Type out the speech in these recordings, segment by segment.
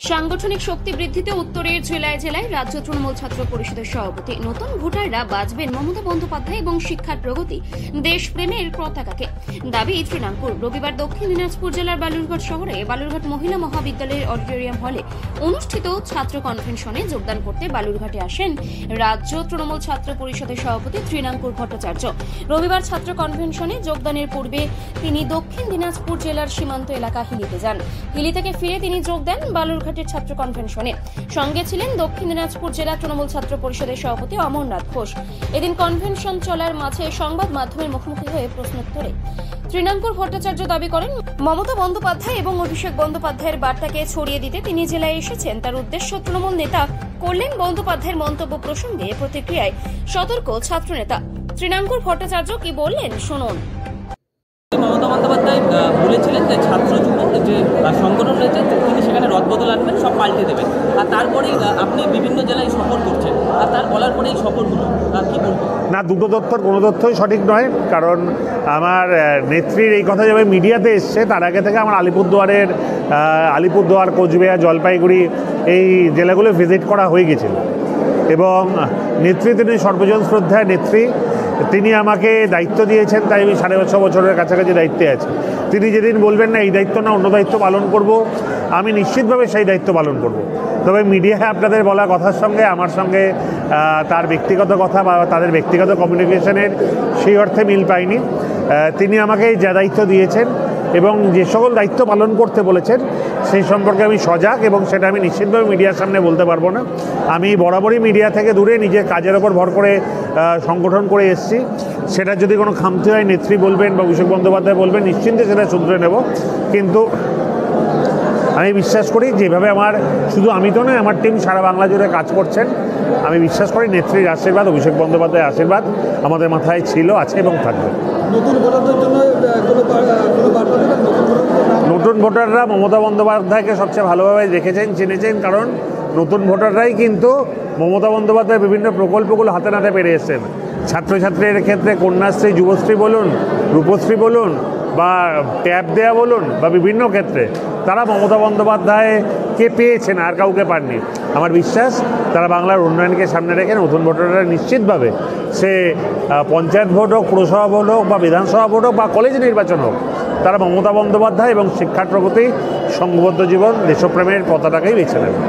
সাংগঠনিক শক্তি বৃদ্ধিতে উত্তরের জেলায় জেলায় রাজ্য তৃণমূল ছাত্র পরিষদের সভাপতি নতুন ভোটাররা বাঁচবেন মমতা বন্দ্যোপাধ্যায় এবং শিক্ষার প্রগতি দেশপ্রেমের পতাকাকে দাবি তৃণাঙ্কুর। রবিবার দক্ষিণ দিনাজপুর জেলার বালুরঘাট শহরে বালুরঘাট মহিলা মহাবিদ্যালয়ের অডিটোরিয়াম হলে অনুষ্ঠিত ছাত্র কনভেনশনে যোগদান করতে বালুরঘাটে আসেন রাজ্য তৃণমূল ছাত্র পরিষদের সভাপতি তৃণাঙ্কুর ভট্টাচার্য। রবিবার ছাত্র কনভেনশনে যোগদানের পূর্বে তিনি দক্ষিণ দিনাজপুর জেলার সীমান্ত এলাকা হিলিতে যান। হিলি থেকে ফিরে তিনি যোগ দেন বালুরঘাট ছাত্র কনভেনশনে। সঙ্গে ছিলেন দক্ষিণ দিনাজপুর জেলা তৃণমূল ছাত্র পরিষদের সভাপতি অমরনাথ ঘোষ। এদিন কনভেনশন চলার মাঝে সংবাদ মাধ্যমের মুখোমুখি হয়ে প্রশ্নোত্তরে তৃণাঙ্কুর ভট্টাচার্য দাবি করেন, মমতা বন্দ্যোপাধ্যায় এবং অভিষেক বন্দ্যোপাধ্যায়ের বার্তাকে ছড়িয়ে দিতে তিনি জেলায় এসেছেন। তার উদ্দেশ্য তৃণমূল নেতা কল্যাণ বন্দ্যোপাধ্যায়ের মন্তব্য প্রসঙ্গে প্রতিক্রিয়ায় সতর্ক ছাত্রনেতা তৃণাঙ্কুর ভট্টাচার্য কি বললেন শুনুন। মমতা বন্দ্যোপাধ্যায় বলেছিলেন যে ছাত্র যুবক যে সংগঠন রয়েছে তিনি সেখানে রদবদল আনবেন, সব পাল্টে দেবেন। আর তারপরেই আপনি বিভিন্ন জেলায় সফর করছেন, আর তার বলার পরেই সফরগুলো কি বলবেন? না, দুটো তথ্যর কোনো তথ্যই সঠিক নয়। কারণ আমার নেত্রীর এই কথা যেভাবে মিডিয়াতে এসছে তার আগে থেকে আমার আলিপুরদুয়ার, কোচবিহার, জলপাইগুড়ি এই জেলাগুলো ভিজিট করা হয়ে গেছিল এবং নেত্রী তিনি সর্বজন শ্রদ্ধায় নেত্রী, তিনি আমাকে দায়িত্ব দিয়েছেন, তাই আমি 6.5 বছরের কাছাকাছি দায়িত্বে আছি। তিনি যেদিন বলবেন না এই দায়িত্ব না অন্য দায়িত্ব পালন করব, আমি নিশ্চিতভাবে সেই দায়িত্ব পালন করব। তবে মিডিয়ায় আপনাদের বলা কথার সঙ্গে আমার সঙ্গে তার ব্যক্তিগত কথা বা তাদের ব্যক্তিগত কমিউনিকেশনের সেই অর্থে মিল পাইনি। তিনি আমাকে যা দায়িত্ব দিয়েছেন এবং যে সকল দায়িত্ব পালন করতে বলেছেন সেই সম্পর্কে আমি সজাগ এবং সেটা আমি নিশ্চিতভাবে মিডিয়ার সামনে বলতে পারবো না। আমি বরাবরই মিডিয়া থেকে দূরে নিজের কাজের ওপর ভর করে সংগঠন করে এসেছি। সেটা যদি কোনো খামতি হয় নেত্রী বলবেন বা অভিষেক বন্দ্যোপাধ্যায় বলবেন, নিশ্চিন্তে সেটা শুধরে নেব। কিন্তু আমি বিশ্বাস করি যেভাবে আমার শুধু আমি তো নয়, আমার টিম সারা বাংলা জুড়ে কাজ করছেন, আমি বিশ্বাস করি নেত্রীর আশীর্বাদ, অভিষেক বন্দ্যোপাধ্যায়ের আশীর্বাদ আমাদের মাথায় ছিল, আছে এবং থাকবে। নতুন ভোটাররা মমতা বন্দ্যোপাধ্যায়কে সবচেয়ে ভালোভাবে দেখেছেন, চিনেছেন। কারণ নতুন ভোটাররাই কিন্তু মমতা বন্দ্যোপাধ্যায়ের বিভিন্ন প্রকল্পগুলো হাতে নাতে পেরে এসেছেন। ছাত্রছাত্রীদের ক্ষেত্রে কন্যাশ্রী, যুবশ্রী বলুন, রূপশ্রী বলুন বা ট্যাব দেয়া বলুন বা বিভিন্ন ক্ষেত্রে তারা মমতা বন্দ্যোপাধ্যায়কে পেয়েছেন, আর কাউকে পাননি। আমার বিশ্বাস তারা বাংলার উন্নয়নকে সামনে রেখে নতুন ভোটাররা নিশ্চিতভাবে সে পঞ্চায়েত ভোট হোক, পুরসভা ভোট হোক বা বিধানসভা ভোট হোক বা কলেজ নির্বাচন হোক, তারা মমতা বন্দ্যোপাধ্যায় এবং শিক্ষার প্রগতি, সংঘবদ্ধ জীবন, দেশপ্রেমের পতাকাকেই বেছে নেবে।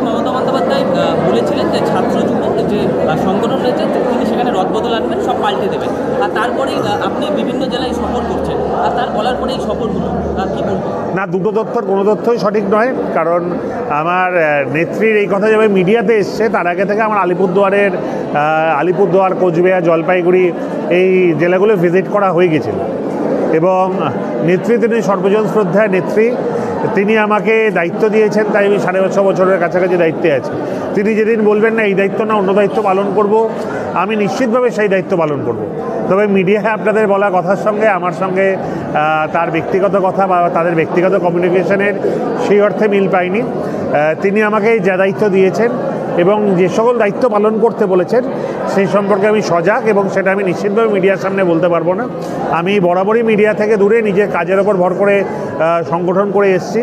মমতা বন্দ্যোপাধ্যায় বলেছিলেন যে ছাত্র যুবক যে সংগঠন রয়েছে তিনি সেখানে রদবদল আনবেন, সব পাল্টে দেবেন। আর তারপরেই আপনি বিভিন্ন জেলায় সফর করছেন, আর তার বলার পরেই সফরগুলো কি বলবেন? না, দুটো তথ্যর কোনো তথ্যই সঠিক নয়। কারণ আমার নেত্রীর এই কথা যেভাবে মিডিয়াতে এসছে তার আগে থেকে আমার আলিপুরদুয়ার, কোচবিহার, জলপাইগুড়ি এই জেলাগুলো ভিজিট করা হয়ে গেছিল এবং নেত্রী তিনি সর্বজন শ্রদ্ধায় নেত্রী, তিনি আমাকে দায়িত্ব দিয়েছেন, তাই আমি 6.5 বছরের কাছাকাছি দায়িত্বে আছি। তিনি যেদিন বলবেন না এই দায়িত্ব না অন্য দায়িত্ব পালন করব, আমি নিশ্চিতভাবে সেই দায়িত্ব পালন করব। তবে মিডিয়ায় আপনাদের বলা কথার সঙ্গে আমার সঙ্গে তার ব্যক্তিগত কথা বা তাদের ব্যক্তিগত কমিউনিকেশনের সেই অর্থে মিল পাইনি। তিনি আমাকে যা দায়িত্ব দিয়েছেন এবং যে সকল দায়িত্ব পালন করতে বলেছেন সেই সম্পর্কে আমি সজাগ এবং সেটা আমি নিশ্চিতভাবে মিডিয়ার সামনে বলতে পারবো না। আমি বরাবরই মিডিয়া থেকে দূরে নিজের কাজের ওপর ভর করে সংগঠন করে এসেছি।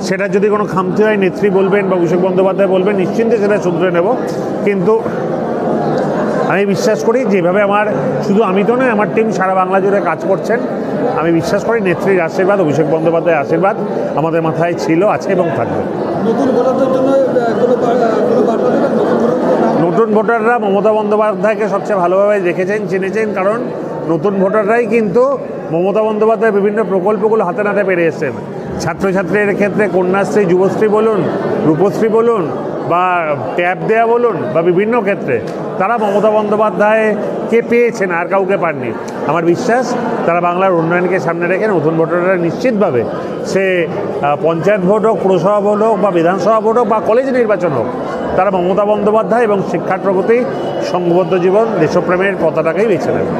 সেটা যদি কোনো খামতি হয় নেত্রী বলবেন বা অভিষেক বন্দ্যোপাধ্যায় বলবেন, নিশ্চিন্তে সেটা শুধরে নেব। কিন্তু আমি বিশ্বাস করি যেভাবে আমার শুধু আমি তো নয়, আমার টিম সারা বাংলা জুড়ে কাজ করছেন, আমি বিশ্বাস করি নেত্রীর আশীর্বাদ, অভিষেক বন্দ্যোপাধ্যায়ের আশীর্বাদ আমাদের মাথায় ছিল, আছে এবং থাকবে। নতুন ভোটাররা মমতা বন্দ্যোপাধ্যায়কে সবচেয়ে ভালোভাবে দেখেছেন, চিনেছেন। কারণ নতুন ভোটাররাই কিন্তু মমতা বন্দ্যোপাধ্যায়ের বিভিন্ন প্রকল্পগুলো হাতে নাতে পেরে এসেছেন। ছাত্রছাত্রীদের ক্ষেত্রে কন্যাশ্রী, যুবশ্রী বলুন, রূপশ্রী বলুন বা ট্যাব দেয়া বলুন বা বিভিন্ন ক্ষেত্রে তারা মমতা বন্দ্যোপাধ্যায়কে পেয়েছেন, আর কাউকে পাননি। আমার বিশ্বাস তারা বাংলার উন্নয়নকে সামনে রেখে নতুন ভোটাররা নিশ্চিতভাবে সে পঞ্চায়েত ভোট হোক, পুরসভা ভোট হোক বা বিধানসভা ভোট হোক বা কলেজ নির্বাচন হোক, তারা মমতা বন্দ্যোপাধ্যায় এবং শিক্ষার প্রগতি, সংঘবদ্ধ জীবন, দেশপ্রেমের পতাকাকেই বেছে নেবে।